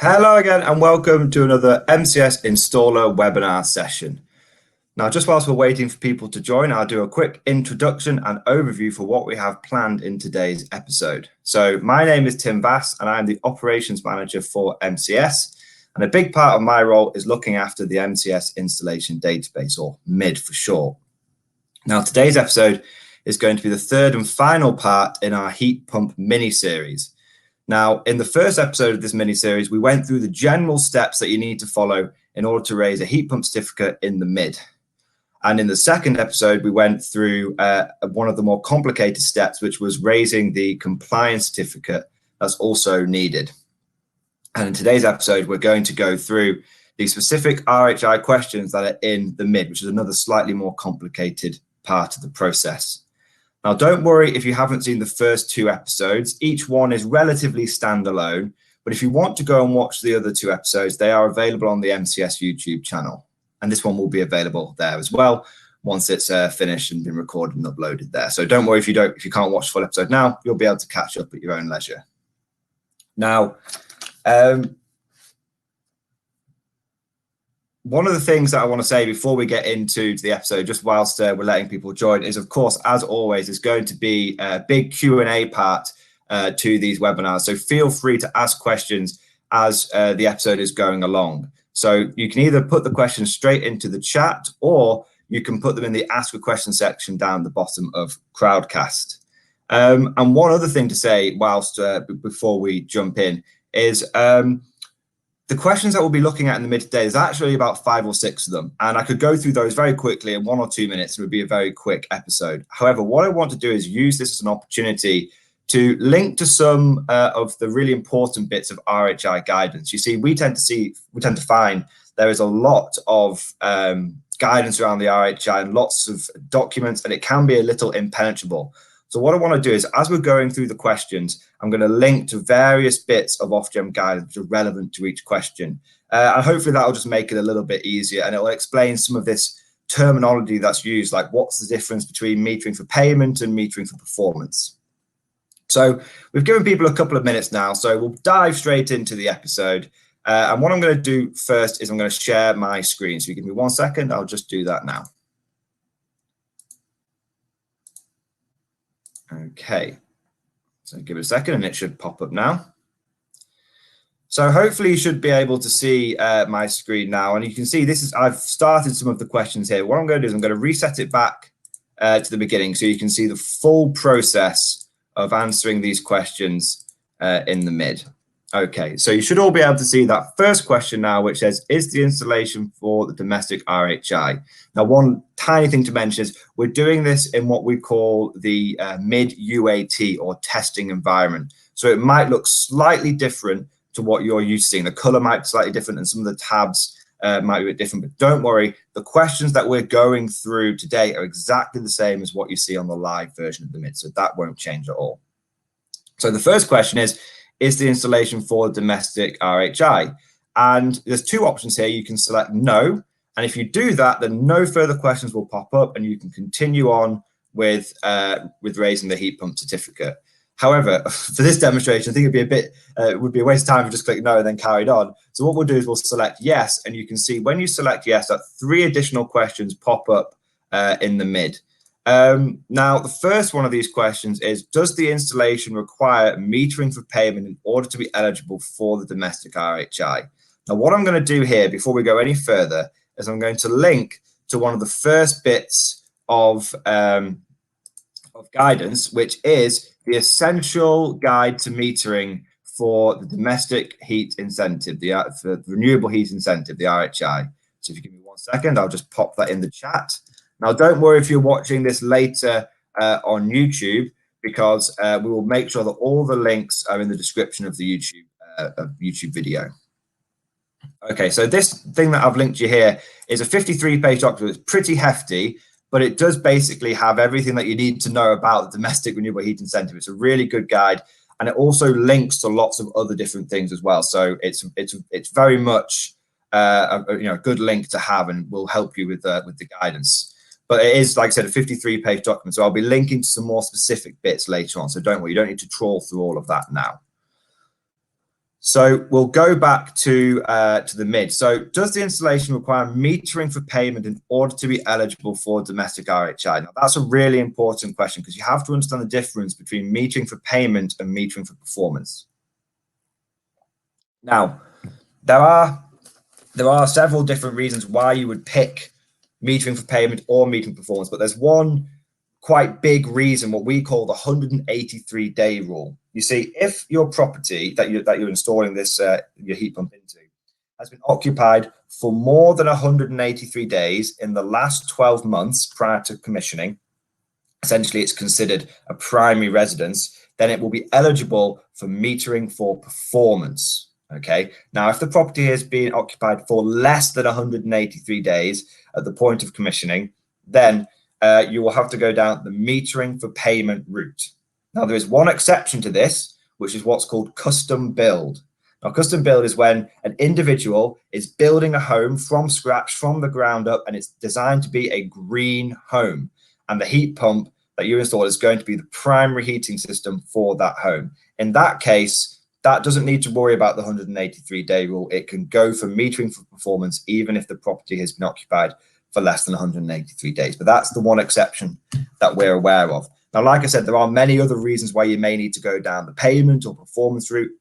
Hello again and welcome to another MCS Installer webinar session. Now, just whilst we're waiting for people to join, I'll do a quick introduction and overview for what we have planned in today's episode. So my name is Tim Bass and I'm the Operations Manager for MCS. And a big part of my role is looking after the MCS Installation Database, or MID for short. Now, today's episode is going to be the third and final part in our heat pump mini-series. Now, in the first episode of this mini-series, we went through the general steps that you need to follow in order to raise a heat pump certificate in the MID. And in the second episode, we went through one of the more complicated steps, which was raising the compliance certificate that's also needed. And in today's episode, we're going to go through the specific RHI questions that are in the MID, which is another slightly more complicated part of the process. Now, don't worry if you haven't seen the first two episodes. Each one is relatively standalone, but if you want to go and watch the other two episodes, they are available on the MCS YouTube channel. And this one will be available there as well once it's finished and been recorded and uploaded there. So don't worry if you can't watch the full episode now, you'll be able to catch up at your own leisure. Now, one of the things that I want to say before we get into the episode, just whilst we're letting people join, is, of course, as always, there's going to be a big Q&A part to these webinars. So feel free to ask questions as the episode is going along. So you can either put the questions straight into the chat, or you can put them in the Ask a Question section down the bottom of Crowdcast. And one other thing to say whilst before we jump in is the questions that we'll be looking at in the MID today, there's actually about 5 or 6 of them. And I could go through those very quickly in 1 or 2 minutes. It would be a very quick episode. However, what I want to do is use this as an opportunity to link to some of the really important bits of RHI guidance. You see, we tend to find there is a lot of guidance around the RHI and lots of documents, and it can be a little impenetrable. So what I want to do is, as we're going through the questions, I'm going to link to various bits of Ofgem guidance which are relevant to each question. And hopefully that will just make it a little bit easier, and it will explain some of this terminology that's used, like what's the difference between metering for payment and metering for performance. So we've given people a couple of minutes now, so we'll dive straight into the episode. And what I'm going to do first is I'm going to share my screen. So you give me 1 second, I'll just do that now. Okay, so give it a second and it should pop up now. So hopefully you should be able to see my screen now, and you can see I've started some of the questions here. What I'm going to do is I'm going to reset it back to the beginning so you can see the full process of answering these questions in the MID. Okay, so you should all be able to see that first question now, which says, is the installation for the domestic RHI? Now, one tiny thing to mention is we're doing this in what we call the MID UAT, or testing environment. So it might look slightly different to what you're used to seeing. The color might be slightly different and some of the tabs might be a bit different, but don't worry. The questions that we're going through today are exactly the same as what you see on the live version of the MID, so that won't change at all. So the first question is the installation for domestic RHI? And there's 2 options here. You can select no, and if you do that, then no further questions will pop up and you can continue on with raising the heat pump certificate. However, for this demonstration, I think it would be a waste of time if you just click no and then carried on. So what we'll do is we'll select yes, and you can see when you select yes, that 3 additional questions pop up in the MID. Now, the first one of these questions is, does the installation require metering for payment in order to be eligible for the domestic RHI? Now, what I'm going to do here before we go any further is I'm going to link to one of the first bits of guidance, which is the essential guide to metering for the domestic heat incentive, for the renewable heat incentive, the RHI. So if you give me 1 second, I'll just pop that in the chat. Now, don't worry if you're watching this later on YouTube, because we will make sure that all the links are in the description of the YouTube video. Okay, so this thing that I've linked you here is a 53-page document. It's pretty hefty, but it does basically have everything that you need to know about the domestic renewable heat incentive. It's a really good guide, and it also links to lots of other different things as well. So it's very much a good link to have, and will help you with the guidance. But it is, like I said, a 53-page document. So I'll be linking to some more specific bits later on. So don't worry, you don't need to trawl through all of that now. So we'll go back to the mid. So does the installation require metering for payment in order to be eligible for domestic RHI? Now that's a really important question because you have to understand the difference between metering for payment and metering for performance. Now, there are several different reasons why you would pick metering for payment or metering performance, but there's one quite big reason, what we call the 183-day rule. You see, if your property that you're installing this your heat pump into has been occupied for more than 183 days in the last 12 months prior to commissioning, essentially it's considered a primary residence, then it will be eligible for metering for performance. Okay, now if the property has been occupied for less than 183 days at the point of commissioning, then you will have to go down the metering for payment route. Now there is one exception to this, which is what's called custom build. Now custom build is when an individual is building a home from scratch, from the ground up, and it's designed to be a green home. And the heat pump that you install is going to be the primary heating system for that home. In that case, that doesn't need to worry about the 183-day rule. It can go for metering for performance, even if the property has been occupied for less than 183 days. But that's the one exception that we're aware of. Now, like I said, there are many other reasons why you may need to go down the payment or performance route.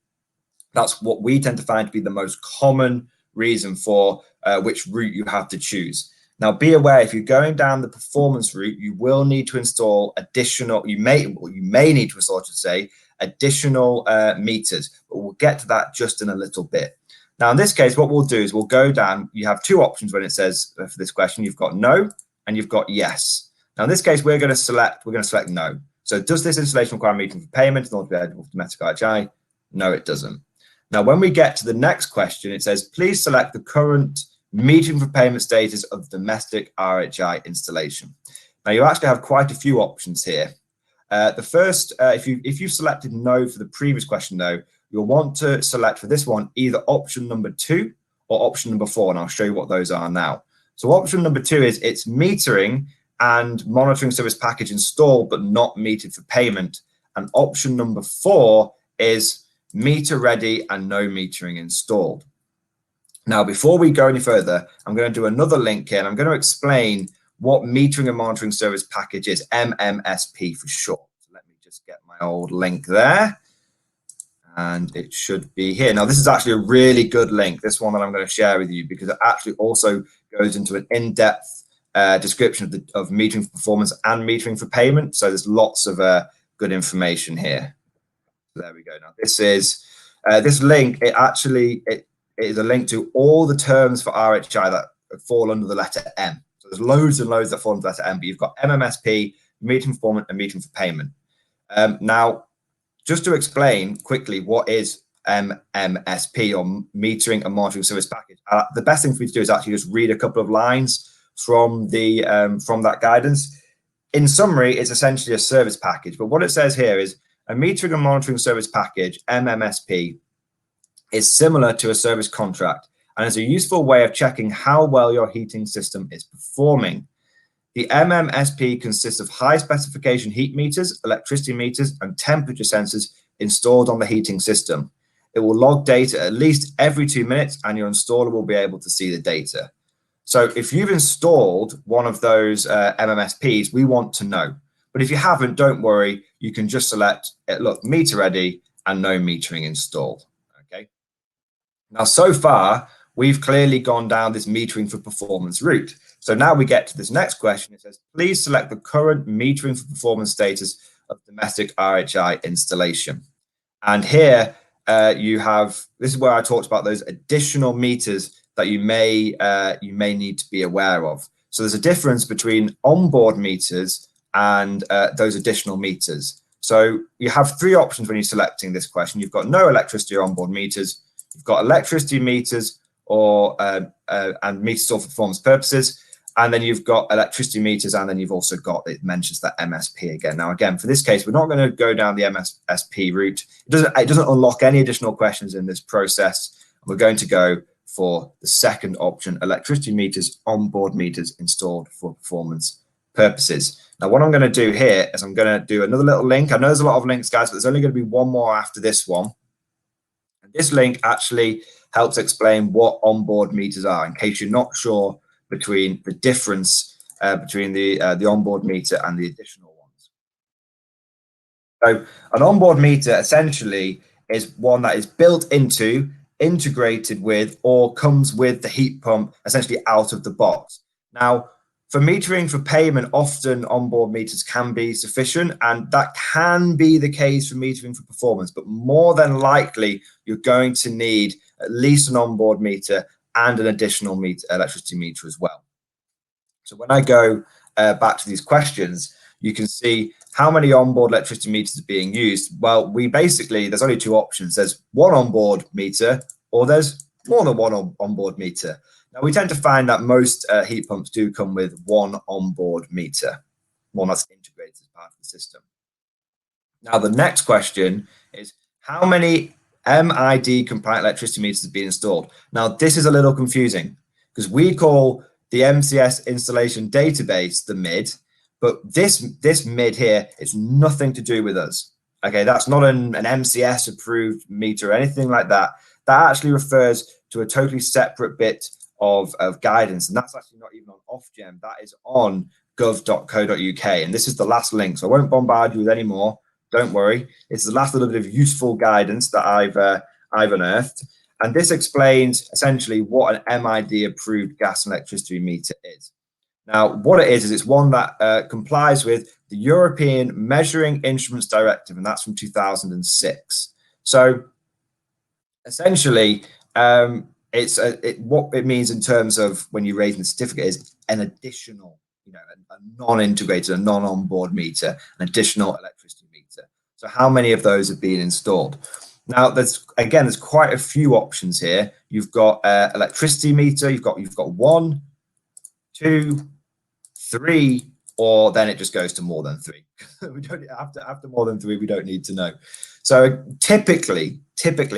That's what we tend to find to be the most common reason for which route you have to choose. Now, be aware, if you're going down the performance route, you will need to install additional, you may need to install, I should say, additional meters, but we'll get to that just in a little bit. Now, in this case, what we'll do is we'll go down. You have two options when it says for this question. You've got no and you've got yes. Now, in this case, we're going to select no. So does this installation require metering for payment in order to be eligible for domestic RHI? No, it doesn't. Now, when we get to the next question, it says, please select the current metering for payment status of the domestic RHI installation. Now, you actually have quite a few options here. The first, if you've selected no for the previous question, though, you'll want to select for this one either option number 2 or option number 4, and I'll show you what those are now. So option number 2 is it's metering and monitoring service package installed, but not metered for payment. And option number 4 is meter ready and no metering installed. Now, before we go any further, I'm going to do another link here, and I'm going to explain what metering and monitoring service package is, MMSP for short. So let me just get my old link there, and it should be here. Now, this is actually a really good link, this one that I'm going to share with you, because it actually also goes into an in-depth description of metering for performance and metering for payment. So there's lots of good information here. So there we go. Now, this is this link. It is a link to all the terms for RHI that fall under the letter M. So there's loads and loads that fall under the letter M, but you've got MMSP, metering for performance, and metering for payment. Now, just to explain quickly what is MMSP, or metering and monitoring service package, the best thing for me to do is actually just read a couple of lines from that guidance. In summary, it's essentially a service package, but what it says here is a metering and monitoring service package, MMSP, is similar to a service contract and is a useful way of checking how well your heating system is performing. The MMSP consists of high specification heat meters, electricity meters, and temperature sensors installed on the heating system. It will log data at least every 2 minutes, and your installer will be able to see the data. So if you've installed one of those MMSPs, we want to know. But if you haven't, don't worry. You can just select it, look, meter ready and no metering installed. Okay. Now, so far, we've clearly gone down this metering for performance route. So now we get to this next question. It says, please select the current metering for performance status of domestic RHI installation. And here you have, this is where I talked about those additional meters that you may need to be aware of. So there's a difference between onboard meters and those additional meters. So you have 3 options when you're selecting this question. You've got no electricity or onboard meters. You've got electricity meters or and meters for performance purposes. And then you've got electricity meters, and then you've also got, it mentions that MSP again. Now, again, for this case, we're not going to go down the MSP route. It doesn't unlock any additional questions in this process. We're going to go for the second option, electricity meters, onboard meters installed for performance purposes. Now, what I'm going to do here is I'm going to do another little link. I know there's a lot of links, guys, but there's only going to be one more after this one. This link actually helps explain what onboard meters are, in case you're not sure between the difference between the onboard meter and the additional ones. So an onboard meter essentially is one that is built into, integrated with, or comes with the heat pump essentially out of the box. Now, for metering for payment, often onboard meters can be sufficient, and that can be the case for metering for performance, but more than likely, you're going to need at least an onboard meter and an additional meter, electricity meter as well. So when I go back to these questions, you can see how many onboard electricity meters are being used. Well, there's only two options. There's one onboard meter, or there's more than one onboard meter. Now, we tend to find that most heat pumps do come with one onboard meter, one that's integrated as part of the system. Now, the next question is, how many MID compliant electricity meters have been installed? Now, this is a little confusing because we call the MCS Installation Database the MID, but this MID here is nothing to do with us. Okay, that's not an MCS approved meter or anything like that. That actually refers to a totally separate bit of guidance, and that's actually not even on Ofgem. That is on gov.co.uk, and this is the last link, so I won't bombard you with any more. Don't worry, it's the last little bit of useful guidance that I've unearthed, and this explains essentially what an MID approved gas and electricity meter is. Now, what it is it's one that complies with the European Measuring Instruments Directive, and that's from 2006. So essentially, what it means in terms of when you're raising the certificate is an additional, a non-integrated, a non-onboard meter, an additional electricity meter. So how many of those have been installed? Now, there's quite a few options here. You've got electricity meter. You've got 1, 2, 3, or then it just goes to more than 3. We don't after more than 3. We don't need to know. So typically,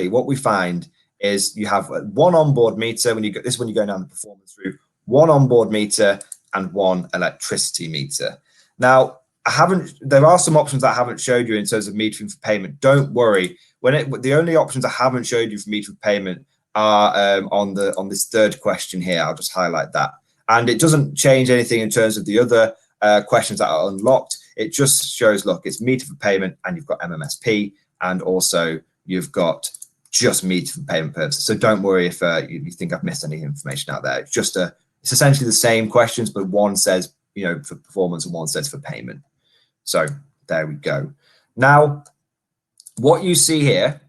what we find is you have one onboard meter when you go. This is when you're going down the performance route. One onboard meter and one electricity meter. Now, there are some options that I haven't showed you in terms of metering for payment. Don't worry. The only options I haven't showed you for metering for payment are on this third question here. I'll just highlight that. And it doesn't change anything in terms of the other questions that are unlocked. It just shows, look, it's meter for payment, and you've got MMSP, and also you've got just meter for payment purposes. So don't worry if you think I've missed any information out there. It's essentially the same questions, but one says for performance and one says for payment. So there we go. Now, what you see here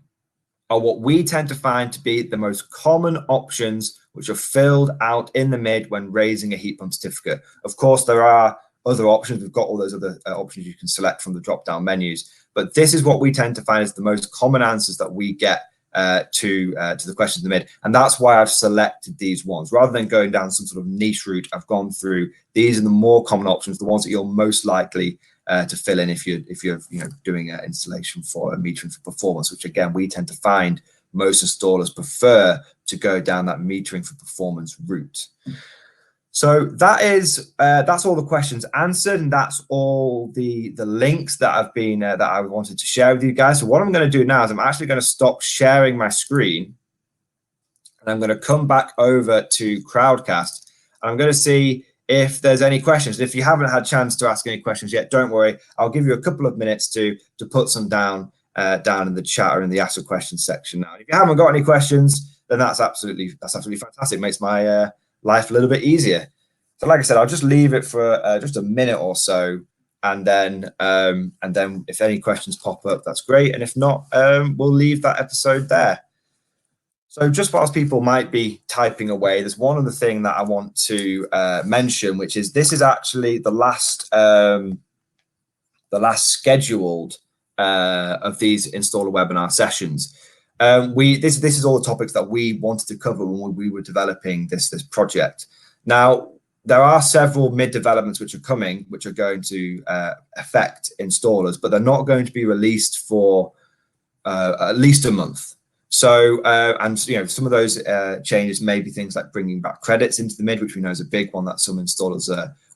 are what we tend to find to be the most common options which are filled out in the MID when raising a heat pump certificate. Of course, there are other options. We've got all those other options you can select from the drop-down menus, but this is what we tend to find is the most common answers that we get to the questions in the MID, and that's why I've selected these ones rather than going down some sort of niche route. I've gone through these are the more common options, the ones that you're most likely to fill in if you're doing an installation for a metering for performance, which again we tend to find most installers prefer to go down that metering for performance route. So that's all the questions answered, and that's all the links that I've been that I wanted to share with you guys. So what I'm going to do now is I'm actually going to stop sharing my screen, and I'm going to come back over to Crowdcast, and I'm going to see if there's any questions. If you haven't had a chance to ask any questions yet, don't worry. I'll give you a couple of minutes to put some down in the chat or in the ask a question section now. If you haven't got any questions, then that's absolutely fantastic. It makes my life a little bit easier. So like I said, I'll just leave it for just a minute or so, and then if any questions pop up, that's great, and if not, we'll leave that episode there. So just whilst people might be typing away, there's one other thing that I want to mention, which is this is actually the last scheduled of these installer webinar sessions. This is all the topics that we wanted to cover when we were developing this project. Now, there are several MID developments which are coming, which are going to affect installers, but they're not going to be released for at least a month. So, and some of those changes may be things like bringing back credits into the MID, which we know is a big one that some installers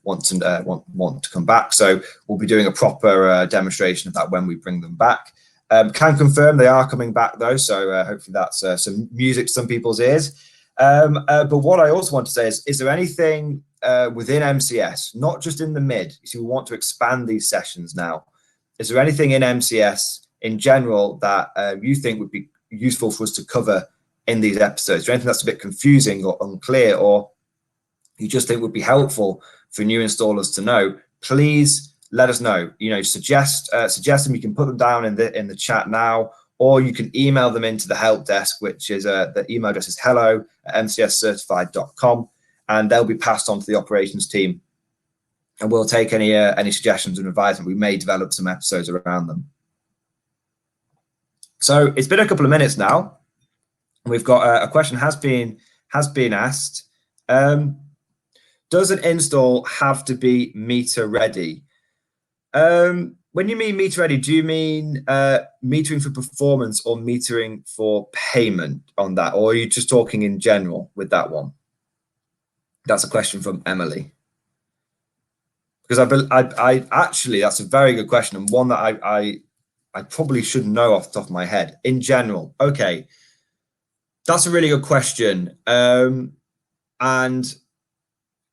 want to come back. So we'll be doing a proper demonstration of that when we bring them back. Can confirm they are coming back though, so hopefully that's some music to some people's ears. But what I also want to say is there anything within MCS, not just in the mid? You see, we want to expand these sessions now. Is there anything in MCS in general that you think would be useful for us to cover in these episodes? Is there anything that's a bit confusing or unclear, or you just think would be helpful for new installers to know? Please let us know. Suggest them. You can put them down in the chat now, or you can email them into the help desk, which is the email address is hello@mcscertified.com, and they'll be passed on to the operations team, and we'll take any suggestions and advisement. We may develop some episodes around them. So it's been a couple of minutes now. We've got a question has been asked. Does an install have to be meter ready? When you mean meter ready, do you mean metering for performance or metering for payment on that, or are you just talking in general with that one? That's a question from Emily. Because I actually, that's a very good question, and one that I probably should know off the top of my head. In general, okay, that's a really good question, and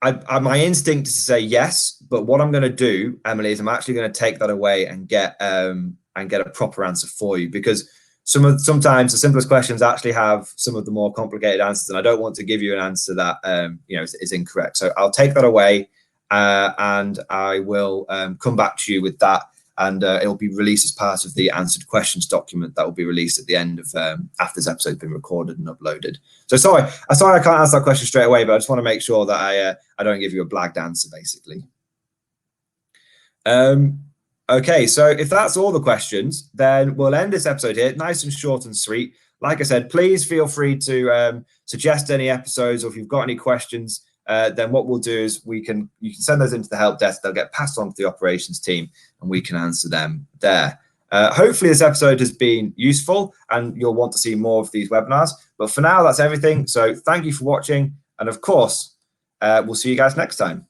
my instinct is to say yes, but what I'm going to do, Emily, is I'm actually going to take that away and get a proper answer for you, because sometimes the simplest questions actually have some of the more complicated answers, and I don't want to give you an answer that is incorrect. So I'll take that away, and I will come back to you with that, and it'll be released as part of the answered questions document that will be released at the end of after this episode's been recorded and uploaded. So sorry I can't answer that question straight away, but I just want to make sure that I don't give you a blagged answer, basically. Okay, so if that's all the questions, then we'll end this episode here. Nice and short and sweet. Like I said, please feel free to suggest any episodes, or if you've got any questions, then what we'll do is you can send those into the help desk. They'll get passed on to the operations team, and we can answer them there. Hopefully this episode has been useful, and you'll want to see more of these webinars. But for now, that's everything. So thank you for watching, and of course, we'll see you guys next time.